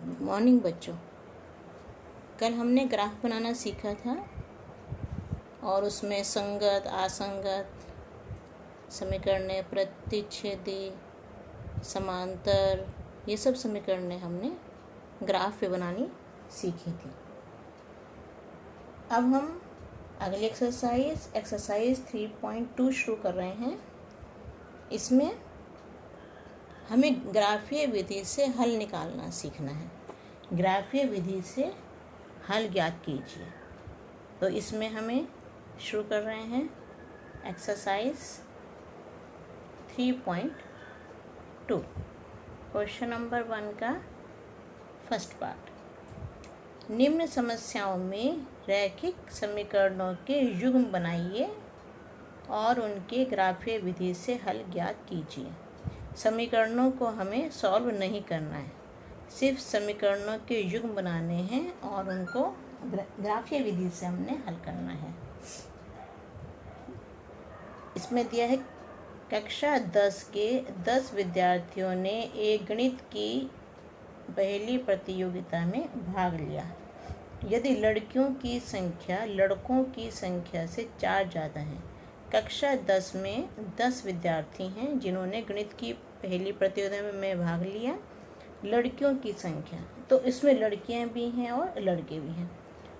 Good morning बच्चों। कल हमने ग्राफ बनाना सीखा था और उसमें संगत, असंगत, समीकरणें, प्रतिच्छेदी, समांतर, ये सब समीकरणें हमने ग्राफ पे बनानी सीखी थी। अब हम अगली एक्सरसाइज 3.2 शुरू कर रहे हैं। इसमें हमें ग्राफीय विधि से हल निकालना सीखना है। ग्राफीय विधि से हल ज्ञात कीजिए। तो इसमें हमें शुरू कर रहे हैं एक्सरसाइज 3.2, क्वेश्चन नंबर 1 का फर्स्ट पार्ट। निम्न समस्याओं में रैखिक समीकरणों के युग्म बनाइए और उनके ग्राफीय विधि से हल ज्ञात कीजिए। समीकरणों को हमें सॉल्व नहीं करना है, सिर्फ समीकरणों के युग्म बनाने हैं और उनको ग्राफीय विधि से हमने हल करना है। इसमें दिया है कक्षा 10 के 10 विद्यार्थियों ने एक गणित की पहली प्रतियोगिता में भाग लिया। यदि लड़कियों की संख्या लड़कों की संख्या से 4 ज़्यादा है। कक्षा 10 में 10 विद्यार्थी हैं जिन्होंने गणित की पहली प्रतियोगिता में भाग लिया। लड़कियों की संख्या, तो इसमें लड़कियां भी हैं और लड़के भी हैं।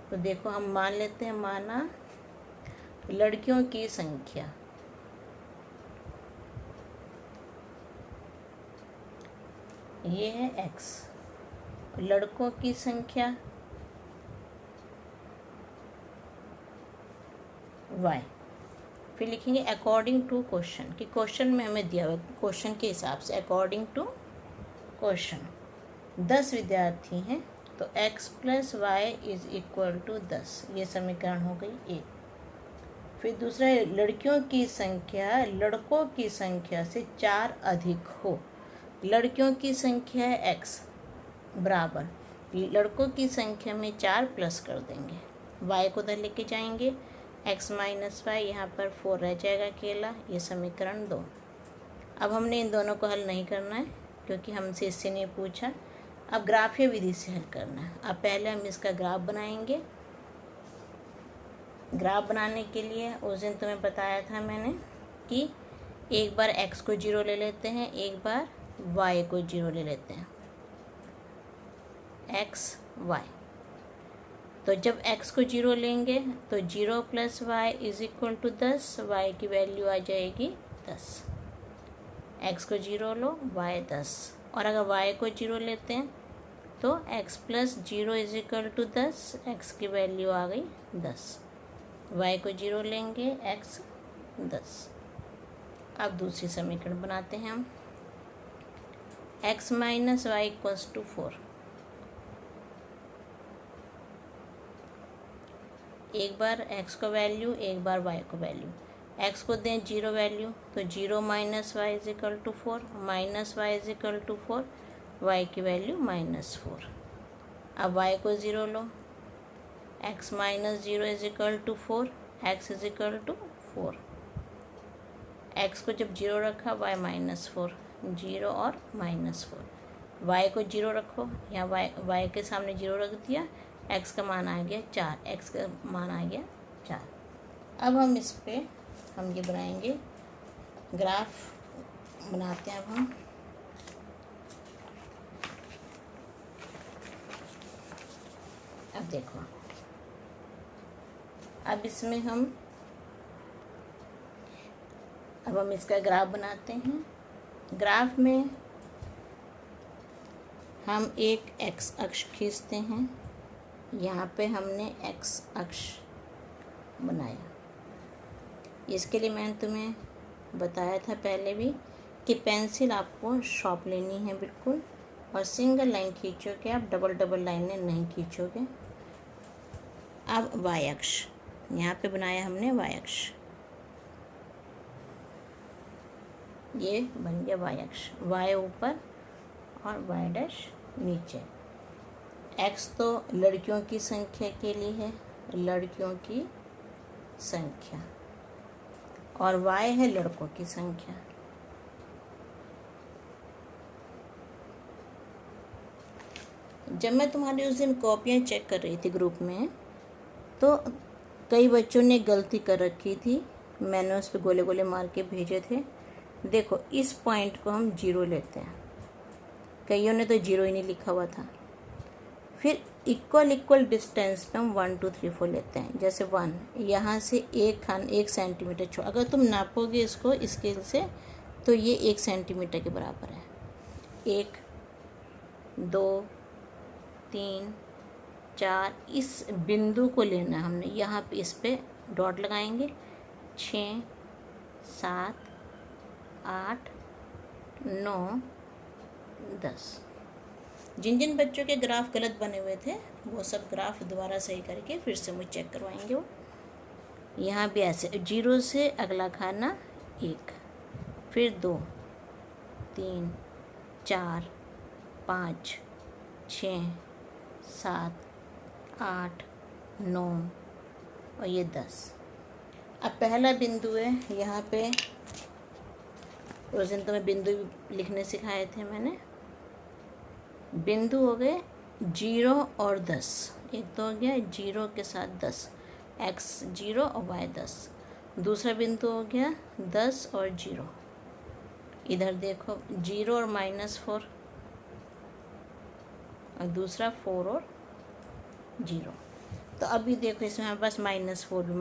तो देखो हम मान लेते हैं, माना लड़कियों की संख्या ये है x, लड़कों की संख्या y। फिर लिखेंगे अकॉर्डिंग टू क्वेश्चन, कि क्वेश्चन में हमें दिया हुआ क्वेश्चन के हिसाब से अकॉर्डिंग टू क्वेश्चन 10 विद्यार्थी हैं तो x + y = 10। ये समीकरण हो गई एक। फिर दूसरा है लड़कियों की संख्या लड़कों की संख्या से 4 अधिक हो। लड़कियों की संख्या है x बराबर लड़कों की संख्या में 4 प्लस कर देंगे, y को उधर लेके जाएंगे, x - y यहाँ पर 4 रह जाएगा अकेला। ये समीकरण 2। अब हमने इन दोनों को हल नहीं करना है क्योंकि हमसे इससे नहीं पूछा। अब ग्राफीय विधि से हल करना है। अब पहले हम इसका ग्राफ बनाएंगे। ग्राफ बनाने के लिए उस दिन तुम्हें बताया था मैंने कि एक बार x को 0 ले लेते हैं, एक बार y को 0 ले लेते हैं, x y। तो जब x को 0 लेंगे तो 0 + y = 10, y की वैल्यू आ जाएगी 10। x को 0 लो, y 10। और अगर y को 0 लेते हैं तो x + 0 = 10, x की वैल्यू आ गई 10। y को 0 लेंगे, x 10। अब दूसरी समीकरण बनाते हैं हम। x - y = 4। एक बार x को वैल्यू, एक बार y को वैल्यू। x को दें 0 वैल्यू तो 0 - y = 4, -y = 4, y की वैल्यू -4। अब y को 0 लो, x - 0 = 4, x = 4। x को जब 0 रखा, y -4, 0 और -4। y को 0 रखो, यहाँ y के सामने 0 रख दिया, x का मान आ गया 4, x का मान आ गया 4। अब हम इस पे हम ये बनाएंगे ग्राफ बनाते हैं। अब हम अब देखो, अब इसमें हम इसका ग्राफ बनाते हैं। ग्राफ में हम एक x अक्ष खींचते हैं। यहाँ पे हमने x अक्ष बनाया। इसके लिए मैंने तुम्हें बताया था पहले भी कि पेंसिल आपको शॉर्प लेनी है बिल्कुल, और सिंगल लाइन खींचोगे आप, डबल लाइनें नहीं खींचोगे। अब y अक्ष यहाँ पे बनाया हमने, y अक्ष ये बन गया y अक्ष। y ऊपर और y' नीचे। x तो लड़कियों की संख्या के लिए है, लड़कियों की संख्या, और y है लड़कों की संख्या। जब मैं तुम्हारी उस दिन कॉपियाँ चेक कर रही थी ग्रुप में, तो कई बच्चों ने गलती कर रखी थी, मैंने उस पर गोले गोले मार के भेजे थे। देखो इस पॉइंट को हम 0 लेते हैं, कईयों ने तो 0 ही नहीं लिखा हुआ था। फिर इक्वल डिस्टेंस पे हम 1 2 3 4 लेते हैं। जैसे 1 यहाँ से 1 सेंटीमीटर छोड़, अगर तुम नापोगे इसको स्केल से तो ये 1 सेंटीमीटर के बराबर है। 1 2 3 4, इस बिंदु को लेना है हमने, यहाँ पे इस पे डॉट लगाएंगे। 6 7 8 9 10। जिन जिन बच्चों के ग्राफ गलत बने हुए थे वो सब ग्राफ दोबारा सही करके फिर से मुझे चेक करवाएंगे वो। यहाँ भी ऐसे 0 से अगला खाना 1, फिर 2 3 4 5 6 7 8 9 और ये 10। अब पहला बिंदु है यहाँ पे, उस दिन तुम्हें बिंदु लिखने सिखाए थे मैंने। बिंदु हो गए 0 और 10, एक तो हो गया 0 के साथ 10, x 0 और y 10। दूसरा बिंदु हो गया 10 और 0, इधर देखो 0 और -4, और दूसरा 4 और 0। तो अभी देखो इसमें हमारे पास -4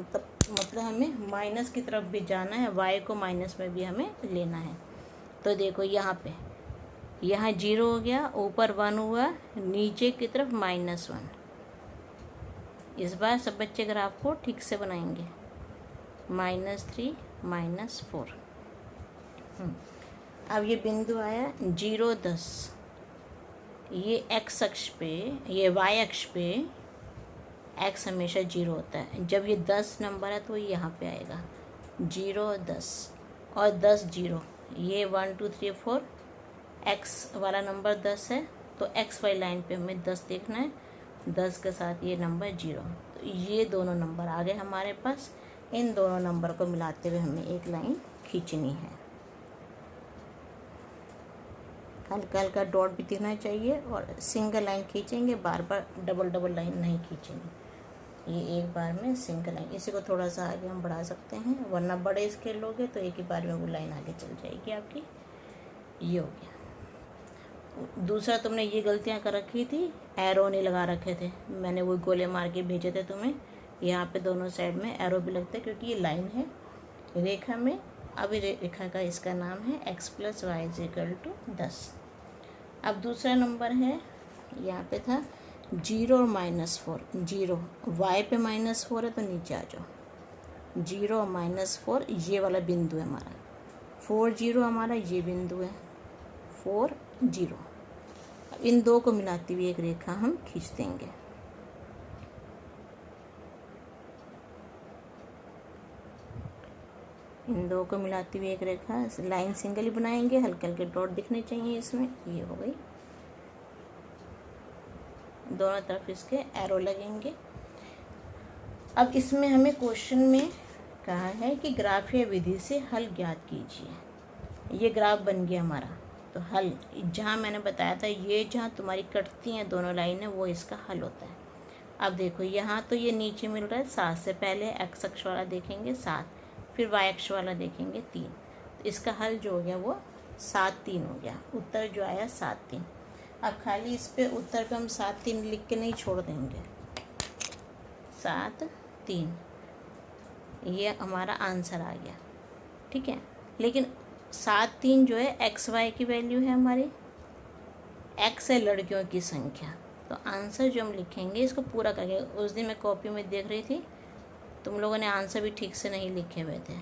मतलब हमें माइनस की तरफ भी जाना है, y को माइनस में भी हमें लेना है। तो देखो यहाँ पे, यहाँ 0 हो गया, ऊपर 1 हुआ, नीचे की तरफ -1। इस बार सब बच्चे ग्राफ को ठीक से बनाएंगे। -3 -4। अब ये बिंदु आया 0 10, ये x अक्ष पे, ये y अक्ष पे x हमेशा 0 होता है। जब ये 10 नंबर है तो यहाँ पे आएगा 0 10 और 10 0, ये 1 2 3 4, x वाला नंबर 10 है तो x वाली लाइन पे हमें 10 देखना है, 10 के साथ ये नंबर 0। तो ये दोनों नंबर आ गए हमारे पास। इन दोनों नंबर को मिलाते हुए हमें एक लाइन खींचनी है। हल्का हल्का डॉट भी दिखना चाहिए और सिंगल लाइन खींचेंगे, बार बार डबल लाइन नहीं खींचेंगे। ये एक बार में सिंगल लाइन, इसी को थोड़ा सा आगे हम बढ़ा सकते हैं, वरना बड़े स्केल लोगे तो एक ही बार में वो लाइन आगे चल जाएगी आपकी। ये हो गया। दूसरा तुमने ये गलतियाँ कर रखी थी, एरो नहीं लगा रखे थे, मैंने वो गोले मार के भेजे थे तुम्हें। यहाँ पे दोनों साइड में एरो भी लगता है क्योंकि ये लाइन है रेखा में। अभी रेखा का इसका नाम है x + y = 10। अब दूसरा नंबर है, यहाँ पे था 0 और -4। 0 y पे -4 है तो नीचे आ जाओ, 0 और -4 ये वाला बिंदु है हमारा। 4 0 हमारा ये बिंदु है, 4 0। अब इन दो को मिलाती हुई एक रेखा हम खींच देंगे। इन दो को मिलाती हुई एक रेखा, लाइन सिंगल ही बनाएंगे, हल्के हल्के डॉट दिखने चाहिए इसमें। ये हो गई, दोनों तरफ इसके एरो लगेंगे। अब इसमें हमें क्वेश्चन में कहा है कि ग्राफीय विधि से हल ज्ञात कीजिए। ये ग्राफ बन गया हमारा, तो हल जहाँ मैंने बताया था, ये जहाँ तुम्हारी कटती हैं दोनों लाइनें वो इसका हल होता है। अब देखो यहाँ तो ये नीचे मिल रहा है 7 से, पहले x अक्ष वाला देखेंगे 7, फिर y अक्ष वाला देखेंगे 3। तो इसका हल जो हो गया वो 7 3 हो गया। उत्तर जो आया 7 3। अब खाली इस पे उत्तर पे हम 7 3 लिख के नहीं छोड़ देंगे, 7 3 ये हमारा आंसर आ गया, ठीक है। लेकिन 7 3 जो है x y की वैल्यू है हमारी, x है लड़कियों की संख्या। तो आंसर जो हम लिखेंगे इसको पूरा करके, उस दिन मैं कॉपी में देख रही थी तुम लोगों ने आंसर भी ठीक से नहीं लिखे हुए थे।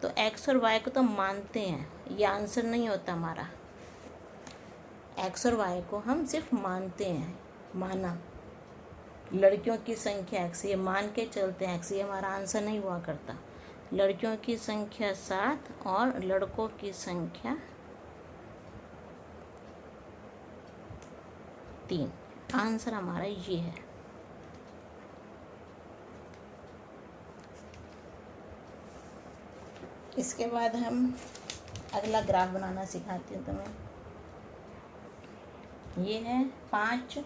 तो x और y को तो हम मानते हैं, ये आंसर नहीं होता हमारा। x और y को हम सिर्फ मानते हैं, माना लड़कियों की संख्या x, ये मान के चलते हैं x, ये हमारा आंसर नहीं हुआ करता। लड़कियों की संख्या 7 और लड़कों की संख्या 3, आंसर हमारा ये है। इसके बाद हम अगला ग्राफ बनाना सिखाती हूँ तुम्हें। ये है 5।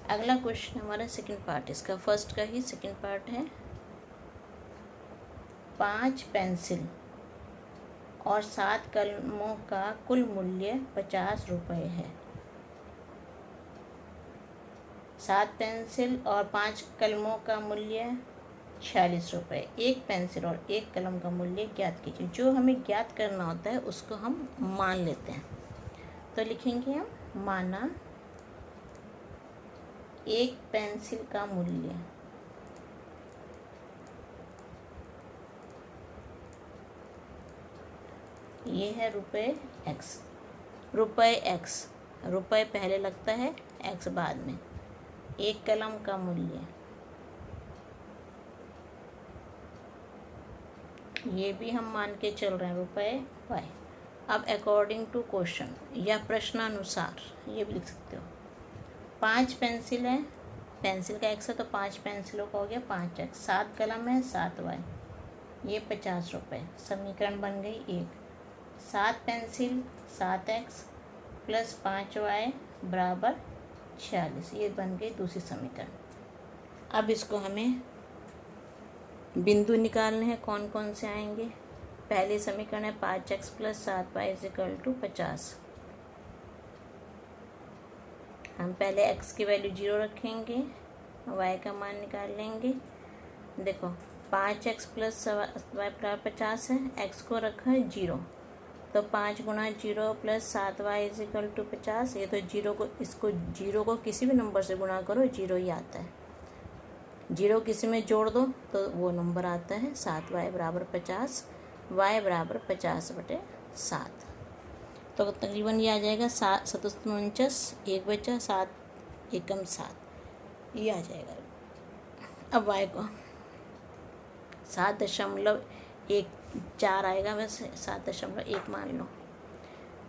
अगला क्वेश्चन हमारा सेकंड पार्ट, इसका फर्स्ट का ही सेकंड पार्ट है। 5 पेंसिल और 7 कलमों का कुल मूल्य 50 रुपये है। 7 पेंसिल और 5 कलमों का मूल्य 46 रुपये। एक पेंसिल और एक कलम का मूल्य ज्ञात कीजिए। जो हमें ज्ञात करना होता है उसको हम मान लेते हैं। तो लिखेंगे हम, माना एक पेंसिल का मूल्य ये है रुपये एक्स। रुपये एक्स, रुपये पहले लगता है, एक्स बाद में। एक कलम का मूल्य ये भी हम मान के चल रहे हैं, रुपये वाई। अब अकॉर्डिंग टू क्वेश्चन या प्रश्नानुसार ये भी लिख सकते हो। 5 पेंसिल है, पेंसिल का एक्स है तो 5 पेंसिलों का हो गया 5x। 7 कलम है 7y, ये 50 रुपये। समीकरण बन गई 1। 7 पेंसिल 7x प्लस 5y बराबर 46, ये बन गई दूसरी समीकरण। अब इसको हमें बिंदु निकालने हैं, कौन कौन से आएंगे। पहली समीकरण है 5x plus 7y equal to 50। हम पहले x की वैल्यू 0 रखेंगे, y का मान निकाल लेंगे। देखो 5x प्लस y बराबर 50 है, x को रखा है 0, तो 5 गुणा 0 प्लस 7y इक्वल टू 50। ये तो 0 को, इसको 0 को किसी भी नंबर से गुणा करो 0 ही आता है। 0 किसी में जोड़ दो तो वो नंबर आता है 7y बराबर 50। y बराबर 50/7। तो तकरीबन ये आ जाएगा 7 1 बचा 7 एकम 7, ये आ जाएगा। अब y को 7.14 आएगा, वैसे 7.1 मान लो।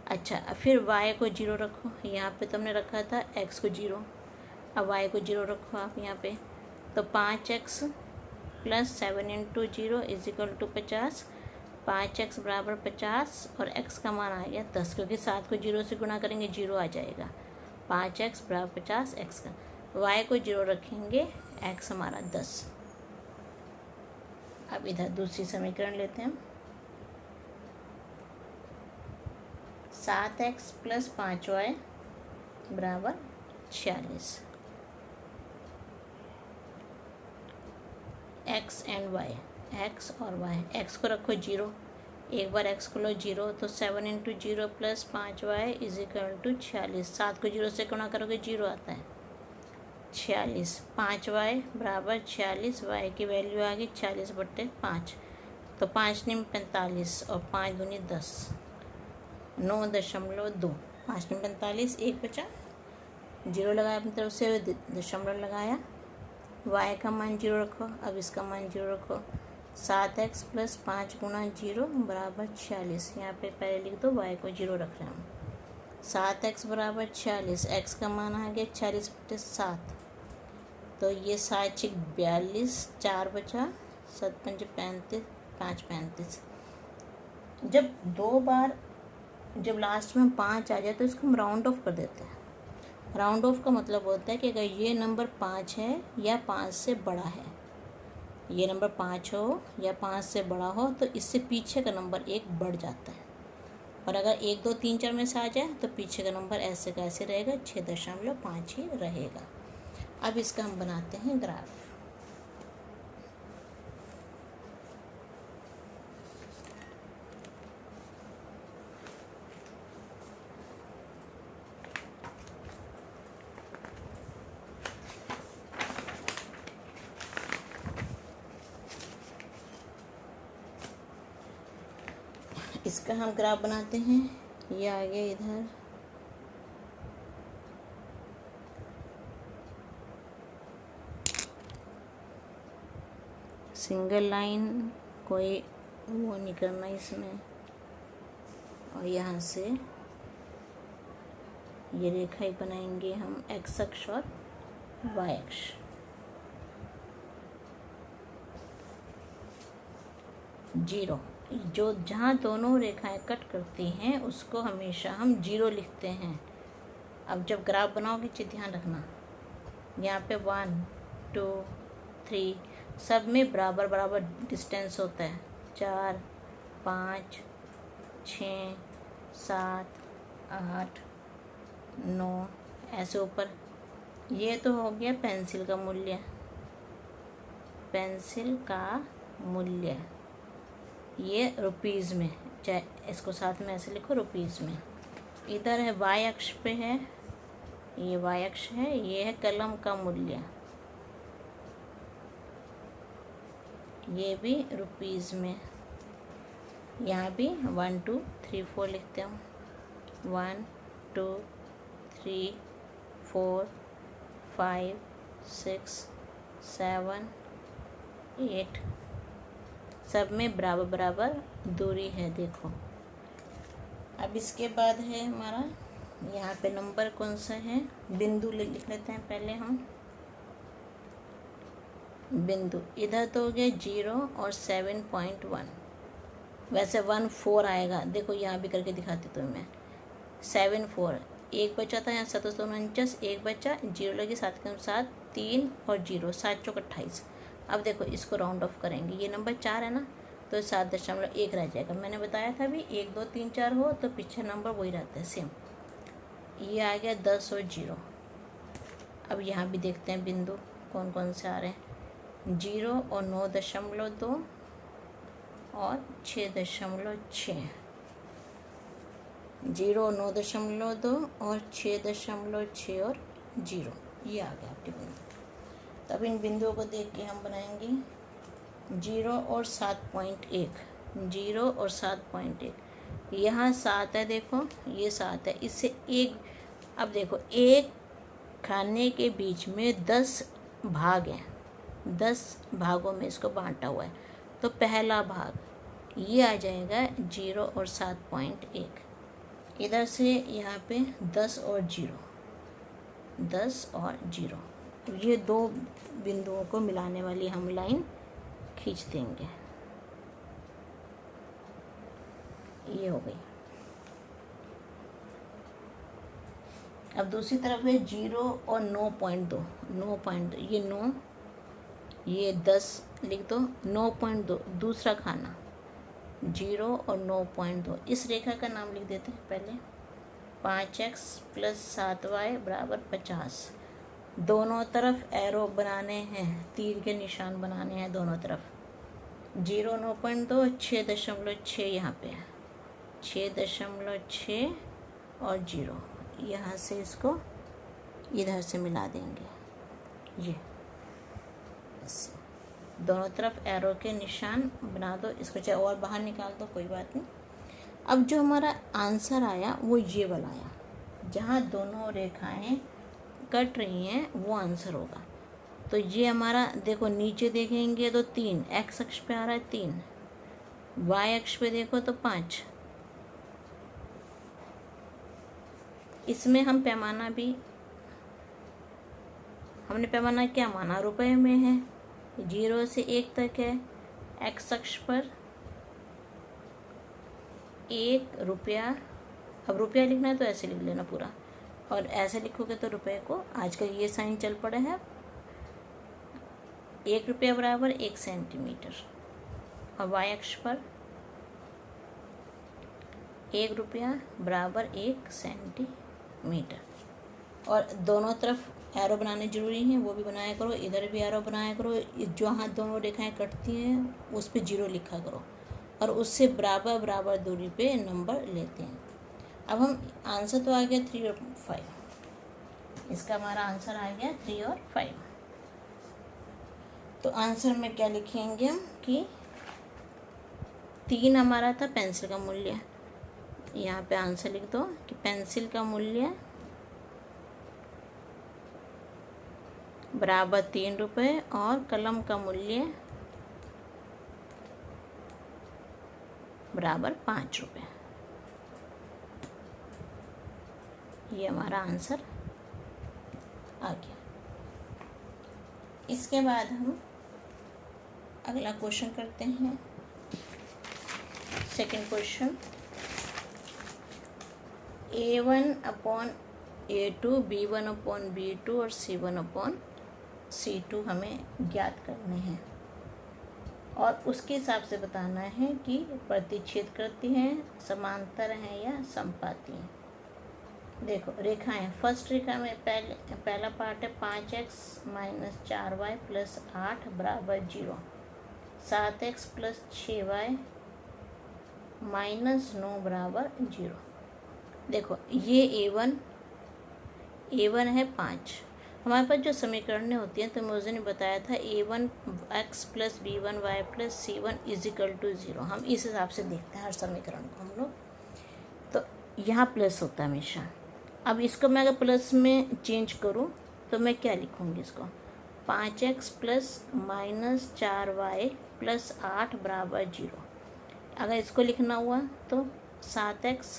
अच्छा, फिर y को 0 रखो, यहाँ पे तुमने रखा था x को 0, अब y को 0 रखो आप यहाँ पे। तो 5x plus 7 × 0 equal to 50। 5x बराबर 50 और x का मान आ गया 10, क्योंकि 7 को 0 से गुणा करेंगे 0 आ जाएगा। 5x बराबर 50, x का y को 0 रखेंगे, x हमारा 10। अब इधर दूसरी समीकरण लेते हैं। 7x प्लस 5y बराबर 46। x एंड y, x और y। x को रखो 0, एक बार x को लो 0, तो 7 × 0 प्लस 5y इक्वल टू 46। 7 को 0 से गुणा करोगे 0 आता है, 46। 5y बराबर 46, y की वैल्यू आ गई 40/5। तो 5 × 45 और 5 दूनी 10, 9.2। 5 × 45, 1 बचा, 0 लगाया अपनी तरफ से, दशमलव लगाया। y का मान 0 रखो, अब इसका मान 0 रखो। 7x प्लस 5 गुणा 0 बराबर 46। यहाँ पे पहले लिख दो, y को 0 रख रहे हैं हम। 7x बराबर 46, x का मान आ गया 40/7। तो ये 7 × 42, 4 बचा, 7 × 5 35, 5 35। जब 2 बार, जब लास्ट में 5 आ जाए तो इसको हम राउंड ऑफ कर देते हैं। राउंड ऑफ का मतलब होता है कि अगर ये नंबर 5 है या 5 से बड़ा है, ये नंबर 5 हो या 5 से बड़ा हो, तो इससे पीछे का नंबर 1 बढ़ जाता है। और अगर 1 2 3 4 में से आ जाए तो पीछे का नंबर ऐसे का ऐसे रहेगा, 6.5 ही रहेगा। अब इसका हम बनाते हैं ग्राफ। इसका हम ग्राफ बनाते हैं। ये आ गया इधर, सिंगल लाइन, कोई वो नहीं करना इसमें, और यहाँ से ये रेखा ही बनाएंगे हम, x अक्ष और y अक्ष। जीरो जो जहाँ दोनों रेखाएं कट करती हैं उसको हमेशा हम 0 लिखते हैं। अब जब ग्राफ बनाओगे तो ध्यान रखना, यहाँ पे 1 2 3 सब में बराबर बराबर डिस्टेंस होता है, 4 5 6 7 8 9 ऐसे ऊपर। ये तो हो गया पेंसिल का मूल्य, पेंसिल का मूल्य ये रुपीज़ में, चाहे इसको साथ में ऐसे लिखो रुपीज़ में। इधर है वाई अक्ष पे है, ये वाई अक्ष है, ये है कलम का मूल्य, ये भी रुपीज़ में। यहाँ भी 1 2 3 4 लिखते हूँ, 1 2 3 4 5 6 7 8 सब में बराबर बराबर दूरी है। देखो अब इसके बाद है हमारा यहाँ पे नंबर कौन सा है, बिंदु लिख लेते हैं पहले हम। बिंदु इधर तो हो गया 0 और 7.1, वैसे 1 4 आएगा। देखो यहाँ भी करके दिखाती तो मैं 7 4 एक बचा था यहाँ, 7 49 एक बचा, 0 लगी, 7 के 7 3 और 0 7 चौक 28। अब देखो इसको राउंड ऑफ करेंगे, ये नंबर 4 है ना, तो 7.1 रह जाएगा। मैंने बताया था अभी 1 2 3 4 हो तो पीछे नंबर वही रहता है सेम। ये आ गया 10 और 0। अब यहाँ भी देखते हैं बिंदु कौन कौन से आ रहे हैं, 0 और 9.2 और 6.6, 0 9.2 और 6.6 और 0, ये आ गया आपके बिंदु। तब इन बिंदुओं को देख के हम बनाएंगे 0 और 7.1, 0 और 7.1। यहाँ 7 है, देखो ये 7 है, इससे एक, अब देखो एक खाने के बीच में 10 भाग हैं, 10 भागों में इसको बांटा हुआ है, तो पहला भाग ये आ जाएगा 0 और 7.1। इधर से यहाँ पे 10 और 0, 10 और 0, ये दो बिंदुओं को मिलाने वाली हम लाइन खींच देंगे। ये हो गई। अब दूसरी तरफ है 0 और 9.2, 9.2 ये 9, ये 10 लिख दो, 9.2 दूसरा खाना, 0 और 9.2। इस रेखा का नाम लिख देते हैं पहले, 5x + 7y = 50। दोनों तरफ एरो बनाने हैं, तीर के निशान बनाने हैं दोनों तरफ। 0 9.2 6.6 यहाँ पे है, 6.6 और 0, यहाँ से इसको इधर से मिला देंगे। ये ऐसे दोनों तरफ एरो के निशान बना दो, इसको चाहे और बाहर निकाल दो, कोई बात नहीं। अब जो हमारा आंसर आया वो ये वाला आया, जहाँ दोनों रेखाएं कट रही हैं वो आंसर होगा। तो ये हमारा देखो नीचे देखेंगे तो 3 एक्स अक्ष पे आ रहा है 3, वाई अक्ष पे देखो तो 5। इसमें हम पैमाना भी, हमने पैमाना क्या माना, रुपए में है, 0 से 1 तक है। एक्स अक्ष पर 1 रुपया, अब रुपया लिखना है तो ऐसे लिख लेना पूरा, और ऐसे लिखोगे तो रुपए को, आजकल ये साइन चल पड़े हैं, 1 रुपया बराबर 1 सेंटीमीटर। और वाई अक्ष पर 1 रुपया बराबर 1 सेंटीमीटर। और दोनों तरफ एरो बनाने जरूरी हैं, वो भी बनाया करो, इधर भी एरो बनाया करो, जहाँ दोनों रेखाएं कटती हैं उस पर 0 लिखा करो, और उससे बराबर बराबर दूरी पे नंबर लेते हैं। अब हम आंसर तो आ गया 3 और 5, इसका हमारा आंसर आ गया 3 और 5। तो आंसर में क्या लिखेंगे हम कि 3 हमारा था पेंसिल का मूल्य, यहाँ पे आंसर लिख दो कि पेंसिल का मूल्य बराबर 3 रुपये और कलम का मूल्य बराबर 5 रुपये। ये हमारा आंसर आ गया। इसके बाद हम अगला क्वेश्चन करते हैं। Second question, A1 upon A2, B1 upon B2 और C1 अपॉन C2 हमें ज्ञात करने हैं और उसके हिसाब से बताना है कि प्रतिच्छेद करती हैं, समांतर हैं या समपाती हैं। देखो रेखाएं, फर्स्ट रेखा में पहला पार्ट है 5x माइनस 4y प्लस 8 बराबर 0, 7x प्लस 6y माइनस 9 बराबर 0। देखो ये A1 है 5। हमारे पास जो समीकरणें होती हैं तो मैं उस दिन बताया था A1x plus B1y plus C1 is equal to 0। हम इस हिसाब से देखते हैं हर समीकरण को हम लोग। तो यहाँ प्लस होता है हमेशा। अब इसको मैं अगर प्लस में चेंज करूँ तो मैं क्या लिखूँगी इसको, 5x plus minus 4y plus 8 बराबर 0। अगर इसको लिखना हुआ तो 7x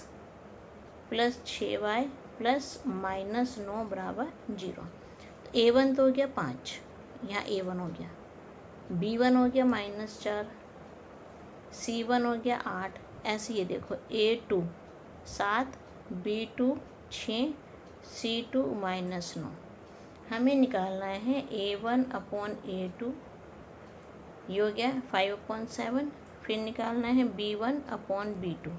plus 6y plus minus 9 बराबर 0। तो A1 तो हो गया 5, यहाँ A1 हो गया, B1 हो गया माइनस 4, C1 हो गया 8। ऐसे ये देखो A2 7, B2 6, C2 माइनस 9। हमें निकालना है A1 अपॉन A2, ये हो गया 5/7। फिर निकालना है B1 अपॉन B2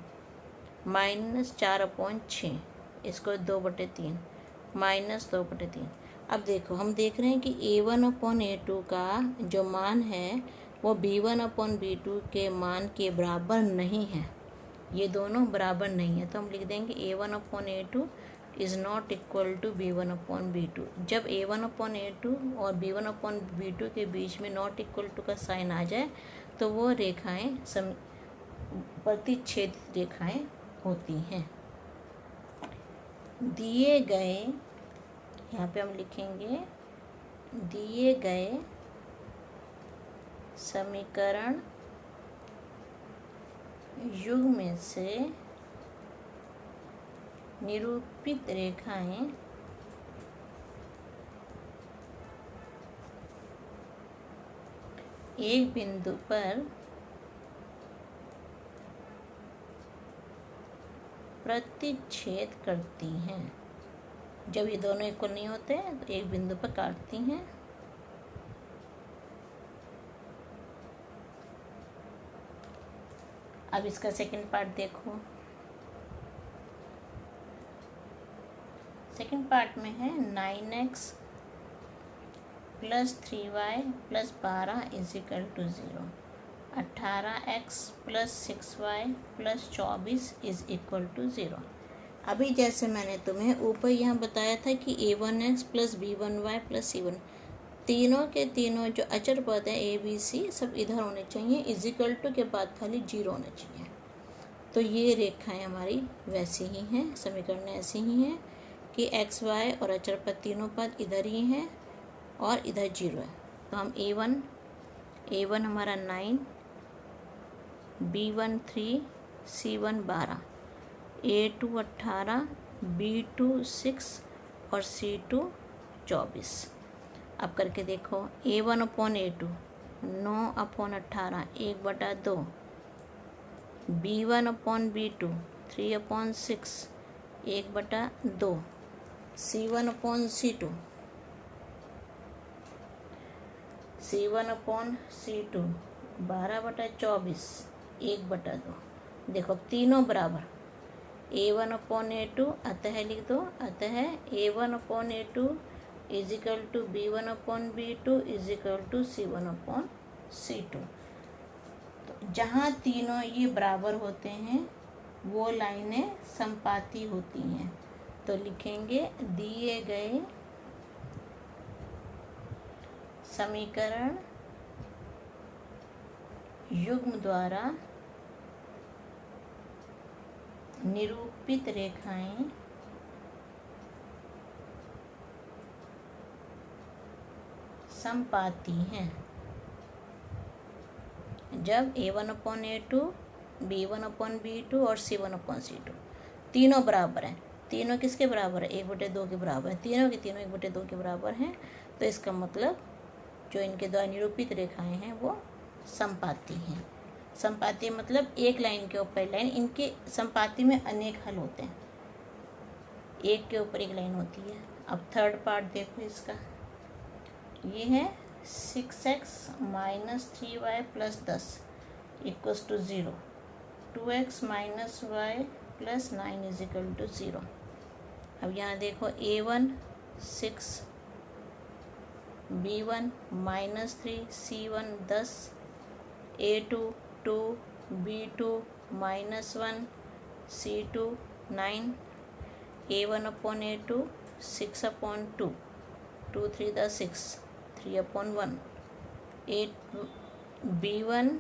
माइनस 4/6, इसको 2/3 माइनस 2/3। अब देखो हम देख रहे हैं कि A1 अपॉन A2 का जो मान है वो B1 अपॉन B2 के मान के बराबर नहीं है, ये दोनों बराबर नहीं है। तो हम लिख देंगे A1 upon A2 is not equal to B1 upon B2। जब A1 अपॉन A2 और B1 अपॉन B2 के बीच में नॉट इक्वल टू का साइन आ जाए तो वो रेखाएं प्रतिच्छेदित रेखाएं होती हैं। दिए गए, यहाँ पे हम लिखेंगे दिए गए समीकरण युग्म में से निरूपित रेखाएं एक बिंदु पर प्रतिच्छेद करती हैं। जब ये दोनों इक्वल नहीं होते तो एक बिंदु पर काटती हैं। अब इसका सेकंड पार्ट देखो। सेकंड पार्ट में है 9x plus 3y plus 12 is equal to 0, 18x plus 6y plus 24 is equal to 0। अभी जैसे मैंने तुम्हें ऊपर यहाँ बताया था कि A1x plus B1y plus C1, तीनों के तीनों जो अचर पद हैं ABC सब इधर होने चाहिए, इजिकल टू के बाद खाली 0 होना चाहिए। तो ये रेखाएं हमारी वैसी ही हैं, समीकरण ऐसी ही हैं कि XY और अचर पद तीनों पद इधर ही हैं और इधर 0 है। तो हम A1 हमारा 9, B1 3, C1 12, A2 18, B2 6 और C2 24। अब करके देखो A1 upon A2 9 upon 18 1/2, B1 upon B2 3/6 1/2, C1 upon C2 upon C2 12/24 1/2। देखो अब तीनों बराबर, A1 अपॉन A2 अतः लिख दो, अतः A1 upon A2 is equal to B1 upon B2 is equal to C1 upon C2। तो जहाँ तीनों ये बराबर होते हैं वो लाइनें समपाती होती हैं। तो लिखेंगे दिए गए समीकरण युग्म द्वारा निरूपित रेखाएं समपाती हैं। जब A1 upon A2, B1 upon B2 और C1 अपॉन C2 तीनों बराबर हैं। तीनों किसके बराबर है? 1/2 के बराबर है। तीनों के तीनों 1/2 के बराबर हैं। तो इसका मतलब जो इनके द्वारा निरूपित रेखाएं हैं वो समपाती हैं। संपाती मतलब एक लाइन के ऊपर लाइन, इनके संपाती में अनेक हल होते हैं, एक के ऊपर एक लाइन होती है। अब थर्ड पार्ट देखो इसका, ये है 6x minus 3y plus 10 equals to 0, 2x minus y plus 9 is equal to 0। अब यहाँ देखो a1 6, b1 minus 3, c1 10, a2 2, b2 minus 1, c2 9, a1 upon a2 6 upon 2, 2 3 the 6, 3 upon 1, b1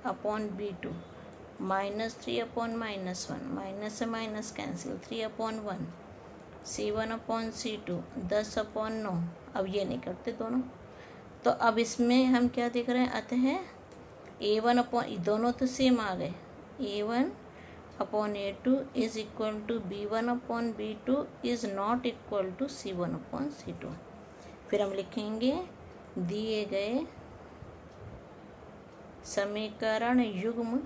upon b2 minus 3 upon minus 1, minus से minus cancel, 3 upon 1, c1 upon c2 10 upon 9। अब ये नहीं करते दोनों, तो अब इसमें हम क्या देख रहे हैं, अतः a1 अपॉन, दोनों तो सेम आ गए, a1 upon a2 is equal to b1 upon b2 is not equal to c1 upon c2। फिर हम लिखेंगे दिए गए समीकरण युग्म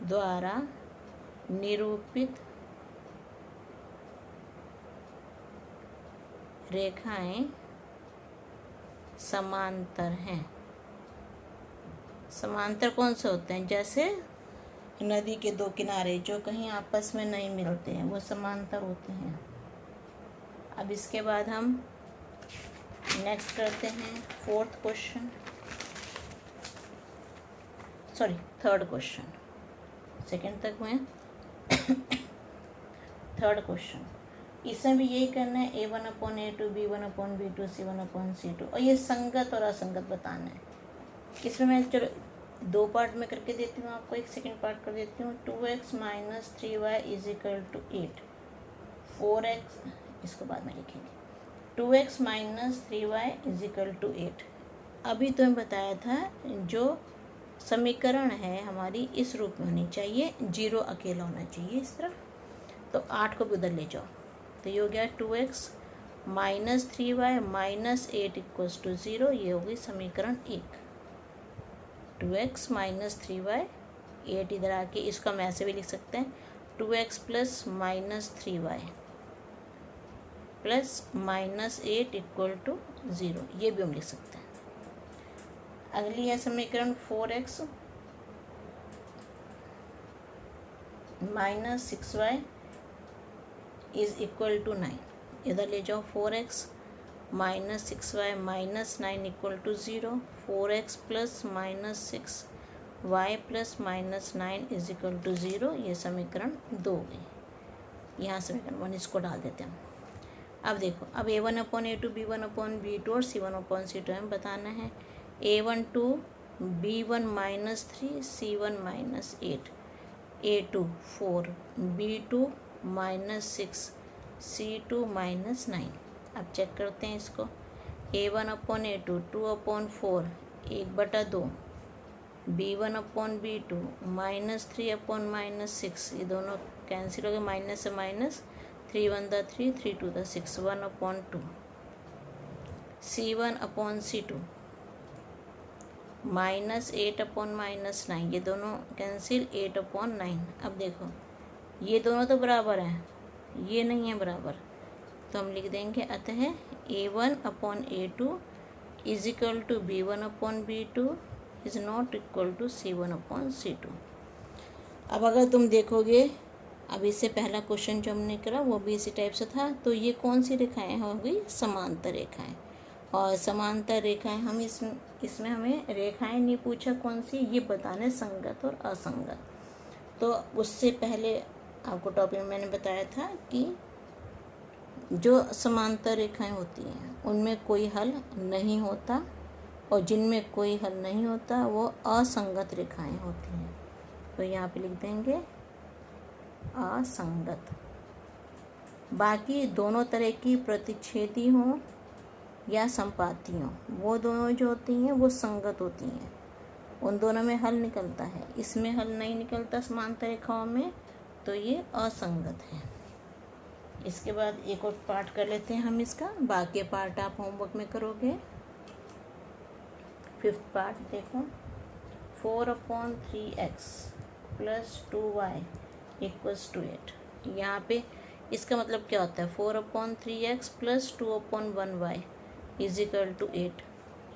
द्वारा निरूपित रेखाएं समांतर हैं। समांतर कौन से होते हैं, जैसे नदी के दो किनारे जो कहीं आपस में नहीं मिलते हैं, वो समांतर होते हैं। अब इसके बाद हम नेक्स्ट करते हैं fourth question, sorry third question, second तक हुए। थर्ड क्वेश्चन, इसमें भी यही करना है, a1 upon a2 b1 upon b2 c1 upon c2, और ये संगत और असंगत बताना है। इसमें मैं चलो दो पार्ट में करके देती हूँ आपको, एक सेकंड पार्ट कर देती हूँ। 2x minus 3y is equal to 8, 4x, इसको बाद में लिखेंगे, 2x minus 3y is equal to 8। अभी तो मैं बताया था जो समीकरण है हमारी इस रूप में होनी चाहिए, 0 अकेला होना चाहिए इस तरफ, तो 8 को भी उधर ले जाओ, तो ये हो गया 2x minus 3y minus 8 equals to 0। ये होगी समीकरण 1। 2x माइनस 3y, 8 इधर आके इसको हम ऐसे भी लिख सकते हैं, 2x plus minus 3y plus minus 8 equal to 0, ये भी हम लिख सकते हैं। अगली है समीकरण 4x minus 6y is equal to 9, इधर ले जाओ, 4x minus 6y minus 9 equal to 0, 4x plus minus 6y plus minus 9 is equal to 0। ये समीकरण 2 हो गई। यहाँ समीकरण 1 इसको डाल देते हैं। अब देखो, अब a1 upon a2 b1 upon b2 और c1 अपॉन c2 हमें बताना है। a1 2, b1 minus 3, c1 minus 8, a2 4, b2 minus 6, c2 minus 9। अब चेक करते हैं इसको, a1 upon a2 2 upon 4 1/2, b1 upon b2 minus 3 upon minus 6, ये दोनों कैंसिल हो गए, माइनस से minus, 3 1 the 3, 3 2 the 6, 1 upon 2, c1 upon c2 minus 8 upon minus 9, ये दोनों कैंसिल, 8 अपॉन 9। अब देखो ये दोनों तो बराबर हैं, ये नहीं है बराबर, तो हम लिख देंगे अतः a1 upon a2 is equal to b1 upon b2 is not equal to c1 upon c2। अब अगर तुम देखोगे, अब इससे पहला क्वेश्चन जो हमने करा वो भी इसी टाइप से था, तो ये कौन सी रेखाएं हो गई, समांतर रेखाएं। और समांतर रेखाएं हम इसमें हमें रेखाएं नहीं पूछा कौन सी, ये बताने संगत और असंगत। तो उससे पहले आपको टॉपिक में मैंने बताया था कि जो समांतर रेखाएं होती हैं उनमें कोई हल नहीं होता, और जिनमें कोई हल नहीं होता वो असंगत रेखाएं होती हैं। तो यहाँ पे लिख देंगे असंगत। बाकी दोनों तरह की प्रतिच्छेदी हों या संपाती हों, वो दोनों जो होती हैं वो संगत होती हैं, उन दोनों में हल निकलता है, इसमें हल नहीं निकलता समांतर रेखाओं में, तो ये असंगत है। इसके बाद एक और पार्ट कर लेते हैं हम इसका, बाकी पार्ट आप होमवर्क में करोगे। फिफ्थ पार्ट देखो, 4/3x plus 2y equals to 8। यहाँ पे इसका मतलब क्या होता है, 4/3x plus 2/1y is equal to 8।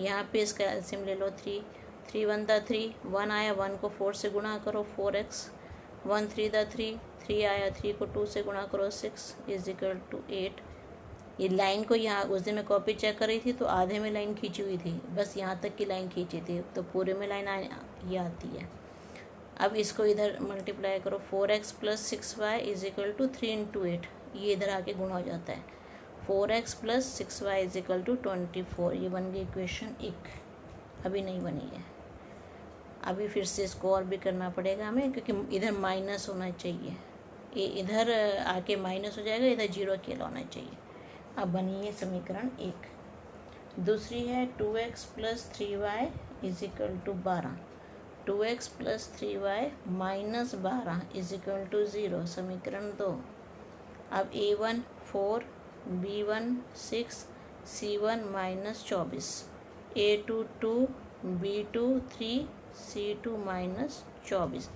यहाँ पे इसका एलसीएम ले लो, 3 1 दा 3, 1 आया, 1 को 4 से गुणा करो 4x, 1 3 दा 3, 3 आया, 3 को 2 से गुणा करो 6 इज इक्वल टू 8। ये लाइन को यहाँ उस दिन मैं कॉपी चेक कर रही थी तो आधे में लाइन खींची हुई थी, बस यहाँ तक की लाइन खींची थी, तो पूरे में लाइन ये आती है। अब इसको इधर मल्टीप्लाई करो, 4x plus 6y is equal to 3 × 8, ये इधर आके गुणा हो जाता है, 4x plus 6y is equal to 24। ये बन गई इक्वेशन 1। अभी नहीं बनी है, अभी फिर से इसको और भी करना पड़ेगा हमें, क्योंकि इधर माइनस होना चाहिए, ये इधर आके माइनस हो जाएगा, इधर 0 अकेला होना चाहिए। अब बनी है समीकरण 1। दूसरी है 2x plus 3y is equal to 12, 2x plus 3y minus 12 is equal to 0, समीकरण 2। अब a1 4, b1 6, c1 minus 24, a2 2, b2 3, c2 minus 24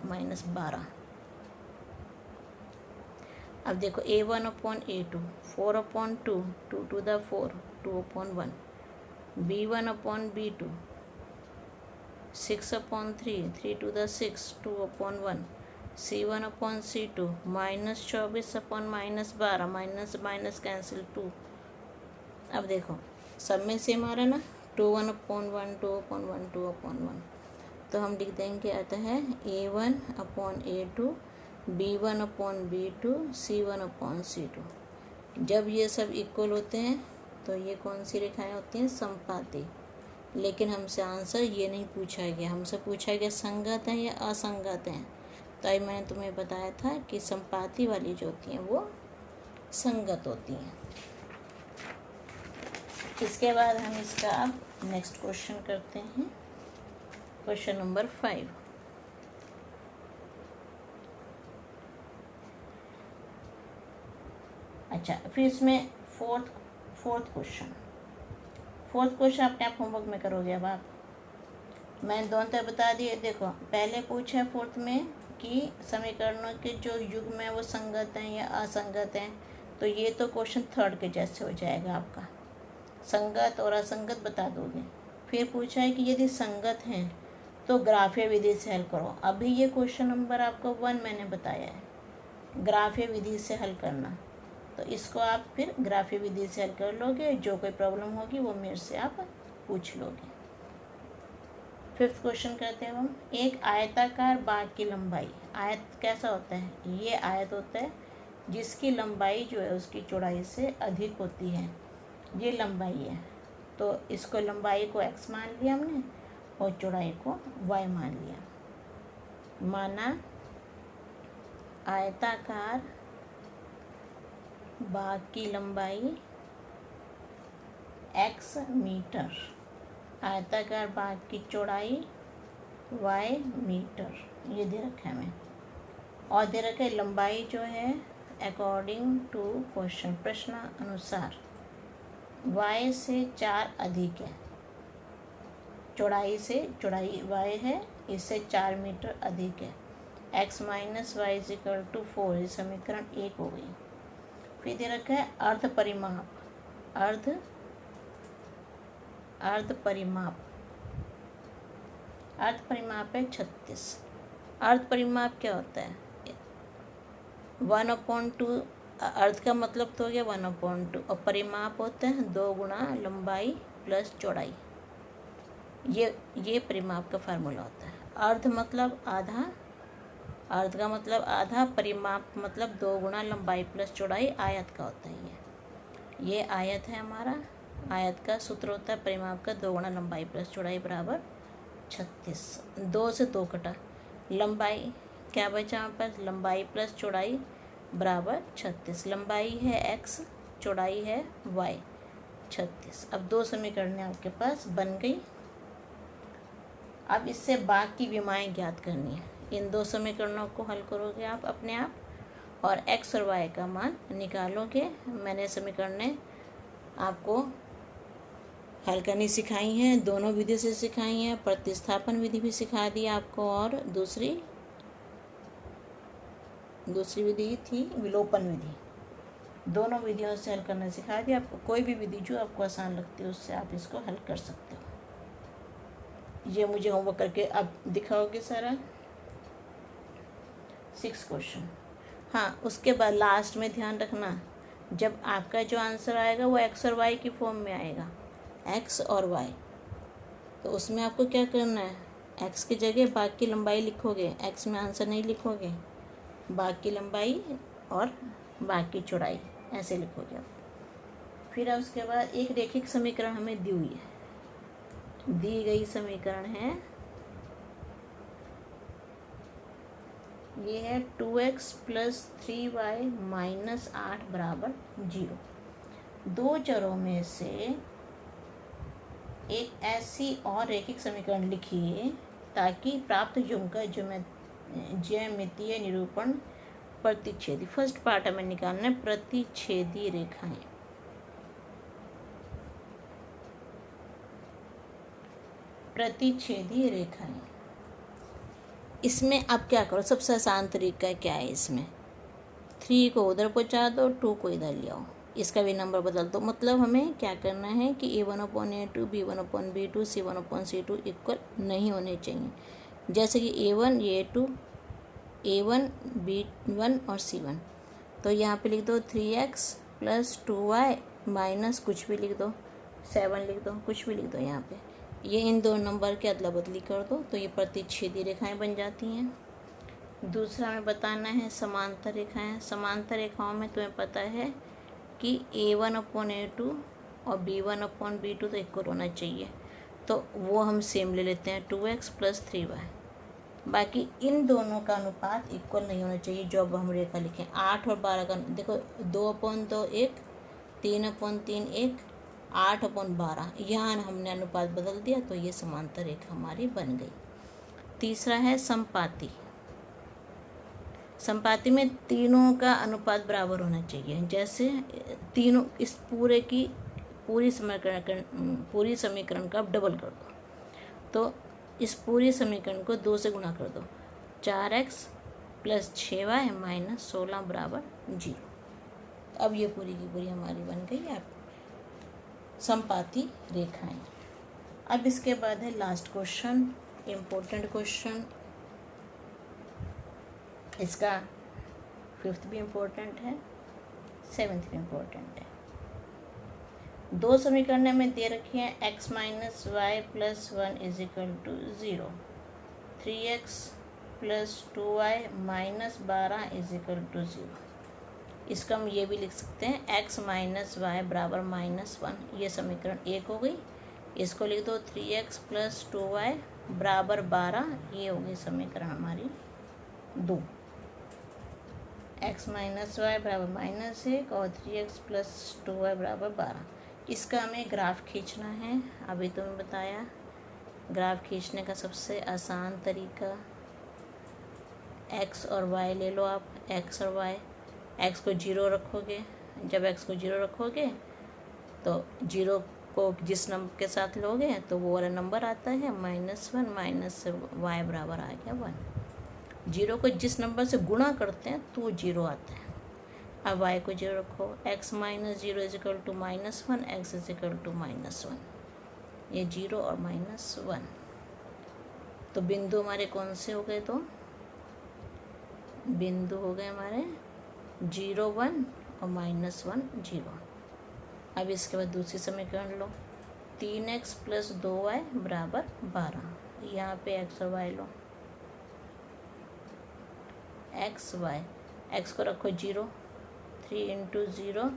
minus 12। अब देखो a1/a2 4/2, 2 to the 4, 2/1, b1/b2 6/3, 3 to the 6, 2/1, c1/c2 minus 24/-12, minus minus cancel 2। अब देखो सब में same आ रहा है ना, 2/1, 2/1, 2/1, तो हम लिख देंगे आता है a1/a2, b1/b2, c1/c2। जब ये सब इक्वल होते हैं तो ये कौन सी रेखाएं होती हैं, समपाती। लेकिन हमसे आंसर ये नहीं पूछा गया, हमसे पूछा गया संगत हैं या असंगत हैं, तो अभी मैंने तुम्हें बताया था कि समपाती वाली जो होती हैं वो संगत होती हैं। इसके बाद हम इसका अब नेक्स्ट क्वेश्चन करते हैं, क्वेश्चन नंबर 5। अच्छा, फिर इसमें फोर्थ क्वेश्चन अपने आप होमवर्क में करोगे। अब आप, मैंने दोनों तरह बता दिए। देखो पहले पूछा है फोर्थ में कि समीकरणों के जो युग्म है वो संगत हैं या असंगत हैं, तो ये तो क्वेश्चन थर्ड के जैसे हो जाएगा आपका, संगत और असंगत बता दोगे। फिर पूछा है कि यदि संगत हैं तो ग्राफीय विधि से हल करो। अभी ये क्वेश्चन नंबर आपको 1 मैंने बताया है, ग्राफीय विधि से हल करना, तो इसको आप फिर ग्राफीय विधि से हल कर लोगे। जो कोई प्रॉब्लम होगी वो मेरे से आप पूछ लोगे। फिफ्थ क्वेश्चन करते हैं हम, एक आयताकार बाग की लंबाई, आयत कैसा होता है, ये आयत होता है जिसकी लंबाई जो है उसकी चौड़ाई से अधिक होती है, ये लंबाई है। तो इसको लंबाई को x मान लिया हमने और चौड़ाई को y मान लिया। माना आयताकार बाग की लंबाई x मीटर, आयताकार बाग की चौड़ाई y मीटर, ये दे रखा है हमें। और दे रखा है लंबाई जो है अकॉर्डिंग टू क्वेश्चन, प्रश्न अनुसार y से 4 अधिक है, चौड़ाई y है, इससे 4 मीटर अधिक है। x minus Y is equal to 4, ये समीकरण 1 हो गई। फिर दे रखा है अर्ध परिमाप है 36। अर्ध परिमाप क्या होता है, 1/2, अर्ध का मतलब तो हो गया 1/2, और परिमाप होता है 2 गुणा लंबाई प्लस चौड़ाई, ये परिमाप का फार्मूला होता है। अर्ध मतलब आधा, अर्ध का मतलब आधा, परिमाप मतलब 2 गुणा लंबाई प्लस चौड़ाई आयत का होता है। ये आयत है हमारा, आयत का सूत्र होता है परिमाप का 2 गुणा लंबाई प्लस चौड़ाई बराबर 36। 2 से 2 कटा, लंबाई क्या बचा हमारे पास, लंबाई प्लस चौड़ाई बराबर 36। लंबाई है x, चौड़ाई है y, 36। अब 2 समीकरण आपके पास बन गई। अब इससे बाग की विमाएं ज्ञात करनी है। इन 2 समीकरणों को हल करोगे आप अपने आप और x और y का मान निकालोगे। मैंने समीकरण आपको हल करनी सिखाई हैं, दोनों विधि से सिखाई हैं, प्रतिस्थापन विधि भी सिखा दी आपको, और दूसरी विधि थी विलोपन विधि। दोनों विधियों से हल करना सिखा दिया आपको। कोई भी विधि जो आपको आसान लगती है उससे आप इसको हल कर सकते हो। ये मुझे होमवर्क करके आप दिखाओगे सारा 6 क्वेश्चन। हाँ, उसके बाद लास्ट में ध्यान रखना, जब आपका जो आंसर आएगा वो एक्स और वाई की फॉर्म में आएगा, एक्स और वाई, तो उसमें आपको क्या करना है, एक्स की जगह भाग की लंबाई लिखोगे, एक्स में आंसर नहीं लिखोगे, भाग की लंबाई और भाग की चौड़ाई ऐसे लिखोगे आप। फिर उसके बाद एक रेखिक समीकरण हमें दी हुई है, दी गई समीकरण है, ये है 2x + 3y - 8 = 0। दो चरों में से एक ऐसी और रेखिक समीकरण लिखिए ताकि प्राप्त युग्म का ज्यामितीय निरूपण प्रतिच्छेदी। फर्स्ट पार्ट हमें निकालना है प्रतिच्छेदी रेखाएं। प्रतिच्छेदी रेखाएं, इसमें आप क्या करो, सबसे आसान तरीका क्या है, इसमें 3 को उधर पहुँचा दो, 2 को इधर ले आओ, इसका भी नंबर बदल दो। मतलब हमें क्या करना है कि A1/A2 B1/B2 C1/C2 इक्वल नहीं होने चाहिए। जैसे कि A1 A2 A1 B1 और C1, तो यहाँ पे लिख दो 3x + 2y माइनस कुछ भी लिख दो, 7 लिख दो, कुछ भी लिख दो यहाँ पे। ये इन दो नंबर के अदला बदली कर दो तो ये प्रतिच्छेदी रेखाएं बन जाती हैं। दूसरा हमें बताना है समांतर रेखाएं। समांतर रेखाओं में तुम्हें पता है कि A1/A2 और B1/B2 तो इक्वल होना चाहिए, तो वो हम सेम ले लेते हैं 2x + 3y। बाकी इन दोनों का अनुपात इक्वल नहीं होना चाहिए। जो अब हम रेखा लिखें 8 और 12 का, देखो 2/2 1, 3/3 1, 8/12, यहाँ हमने अनुपात बदल दिया तो ये समांतर रेखा हमारी बन गई। तीसरा है समपाती। समपाती में तीनों का अनुपात बराबर होना चाहिए। जैसे तीनों इस पूरी समीकरण का डबल कर दो, तो इस पूरी समीकरण को 2 से गुणा कर दो, 4x + 6y - 16 = 0। अब ये पूरी की पूरी हमारी बन गई आप समपाती रेखाएं। अब इसके बाद है लास्ट क्वेश्चन, इम्पोर्टेंट क्वेश्चन। इसका 5th भी इम्पोर्टेंट है, 7th भी इम्पोर्टेंट है। दो समीकरण में दे रखी हैं, x - y + 1 = 0, 3x + 2y - 12 = 0। इसका हम ये भी लिख सकते हैं x - y = -1। ये समीकरण 1 हो गई। इसको लिख दो 3x + 2y = 12। ये हो गई समीकरण हमारी 2। x - y = -1 और 3x + 2y = 12। इसका हमें ग्राफ खींचना है। अभी तुम्हें बताया ग्राफ खींचने का सबसे आसान तरीका, x और y ले लो आप, x और y। x को 0 रखोगे, जब x को 0 रखोगे तो 0 को जिस नंबर के साथ लोगे तो वो वाला नंबर आता है -1 - y बराबर आ गया 1। 0 को जिस नंबर से गुणा करते हैं तो वो 0 आता है। अब y को 0 रखो, x - 0 = -1, x = -1, ये 0 और -1। तो बिंदु हमारे कौन से हो गए, तो बिंदु हो गए हमारे 0 1 और -1 0। अब इसके बाद दूसरी समीकरण लो, 3x + 2y = 12। यहाँ पे x और y लो, x y, x को रखो 0, 3 × 0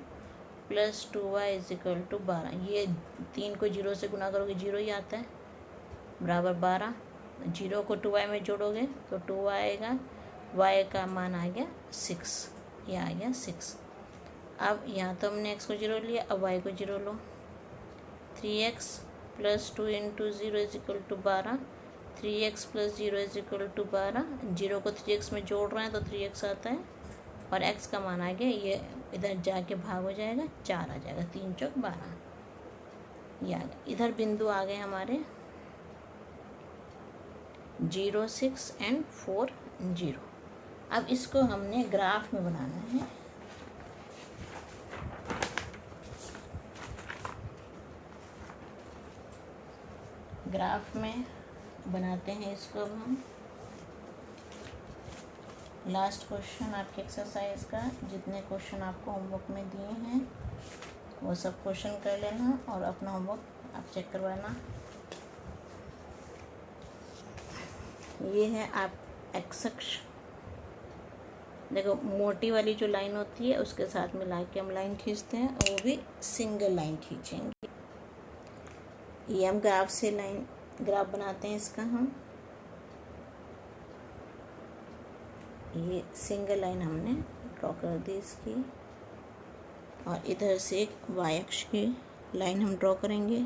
+ 2y = 12। ये 3 को 0 से गुणा करोगे 0 ही आता है, बराबर 12। 0 को 2y में जोड़ोगे तो 2 आएगा, y का मान आ गया 6, ये आ गया 6। अब यहाँ तो हमने x को 0 लिया, अब y को 0 लो, 3x + 2 × 0 = 12, 3x + 0 = 12। 0 को 3x में जोड़ रहे हैं तो 3x आता है और x का मान आ गया, ये इधर जाके भाग हो जाएगा, 4 आ जाएगा, 3 × 4 = 12। ये आ गया। इधर बिंदु आ गए हमारे 0 6 एंड 4 0। अब इसको हमने ग्राफ में बनाना है। ग्राफ में बनाते हैं इसको अब हम। लास्ट क्वेश्चन आपके एक्सरसाइज का, जितने क्वेश्चन आपको होमवर्क में दिए हैं वो सब क्वेश्चन कर लेना और अपना होमवर्क आप चेक करवाना। ये है आप एक्स अक्ष, देखो मोटी वाली जो लाइन होती है उसके साथ मिला के हम लाइन खींचते हैं, और वो भी सिंगल लाइन खींचेंगे। ये हम ग्राफ से लाइन ग्राफ बनाते हैं इसका हम। ये सिंगल लाइन हमने ड्रॉ कर दी इसकी, और इधर से एक वाई अक्ष की लाइन हम ड्रॉ करेंगे।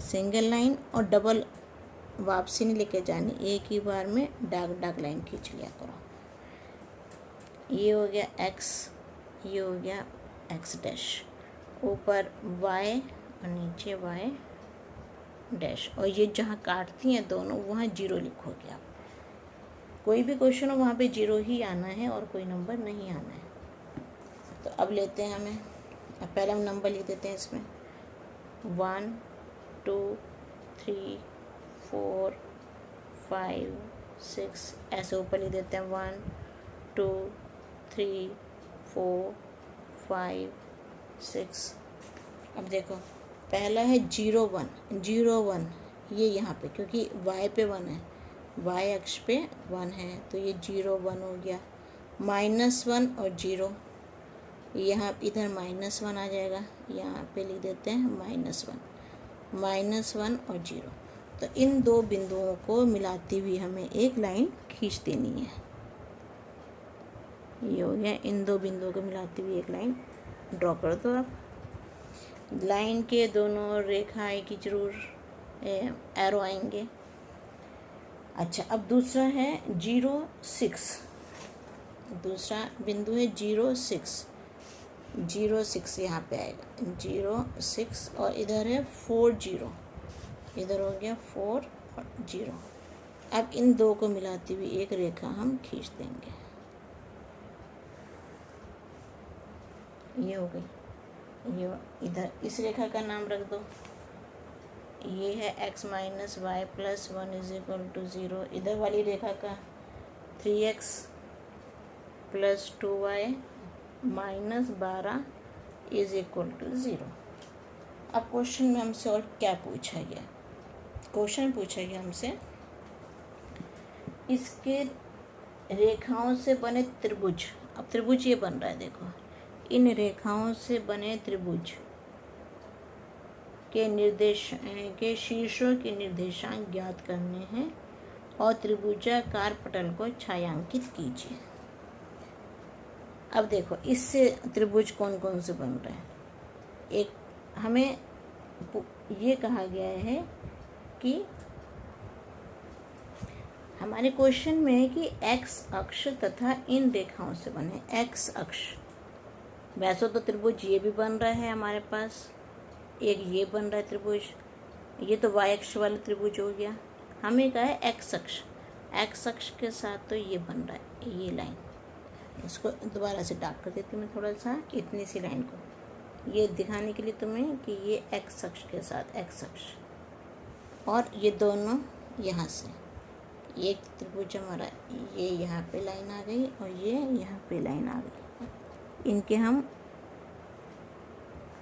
सिंगल लाइन और डबल वापसी नहीं लेके जानी, एक ही बार में डार्क डार्क लाइन खींच लिया करो। ये हो गया एक्स, ये हो गया एक्स डैश, ऊपर वाई और नीचे वाई डैश, और ये जहाँ काटती हैं दोनों वहाँ 0 लिखोगे आप। कोई भी क्वेश्चन हो वहाँ पे 0 ही आना है और कोई नंबर नहीं आना है। तो अब लेते हैं हमें, अब पहले हम नंबर लिख देते हैं इसमें 1 2 3 4 5 6, ऐसे ऊपर लिख देते हैं 1 2 3 4 5 6। अब देखो पहला है 0 1, ये यहाँ पे क्योंकि y पे 1 है, y अक्ष पे 1 है, तो ये 0 1 हो गया। -1 और 0, यहाँ इधर -1 आ जाएगा, यहाँ पे लिख देते हैं -1 और 0। तो इन दो बिंदुओं को मिलाती हुई हमें एक लाइन खींच देनी है। ये हो गया, इन दो बिंदुओं को मिलाती हुई एक लाइन ड्रॉ कर दो आप। लाइन के दोनों रेखाएं की जरूर एरो आएंगे। अच्छा, अब दूसरा है 0 6, दूसरा बिंदु है 0 6 यहाँ पे आएगा 0 6, और इधर है 4 0, इधर हो गया 4 और 0। अब इन दो को मिलाती हुई एक रेखा हम खींच देंगे। ये हो गई, ये इधर इस रेखा का नाम रख दो, ये है x - y + 1 = 0। इधर वाली रेखा का 3x + 2y - 12 = 0। अब क्वेश्चन में हमसे और क्या पूछा गया? क्वेश्चन पूछा गया हमसे, इसके रेखाओं से बने त्रिभुज। अब त्रिभुज ये बन रहा है, देखो इन रेखाओं से बने त्रिभुज के शीर्षों के निर्देशांक ज्ञात करने हैं और त्रिभुजाकार पटल को छायांकित कीजिए। अब देखो इससे त्रिभुज कौन कौन से बन रहे हैं। एक हमें ये कहा गया है कि हमारे क्वेश्चन में है कि एक्स अक्ष तथा इन रेखाओं से बने एक्स अक्ष। वैसे तो त्रिभुज ये भी बन रहा है हमारे पास, एक ये बन रहा है त्रिभुज, ये तो वाई अक्ष वाला त्रिभुज हो गया। हमें कहा है एक्स अक्ष के साथ तो ये बन रहा है, ये लाइन। इसको दोबारा से डार्क कर देती हूँ मैं थोड़ा सा, इतनी सी लाइन को, ये दिखाने के लिए तुम्हें कि ये एक्स अक्ष के साथ एक्स अक्ष, और ये दोनों यहाँ से एक त्रिभुज हमारा, ये यहाँ पे लाइन आ गई और ये यहाँ पे लाइन आ गई। इनके हम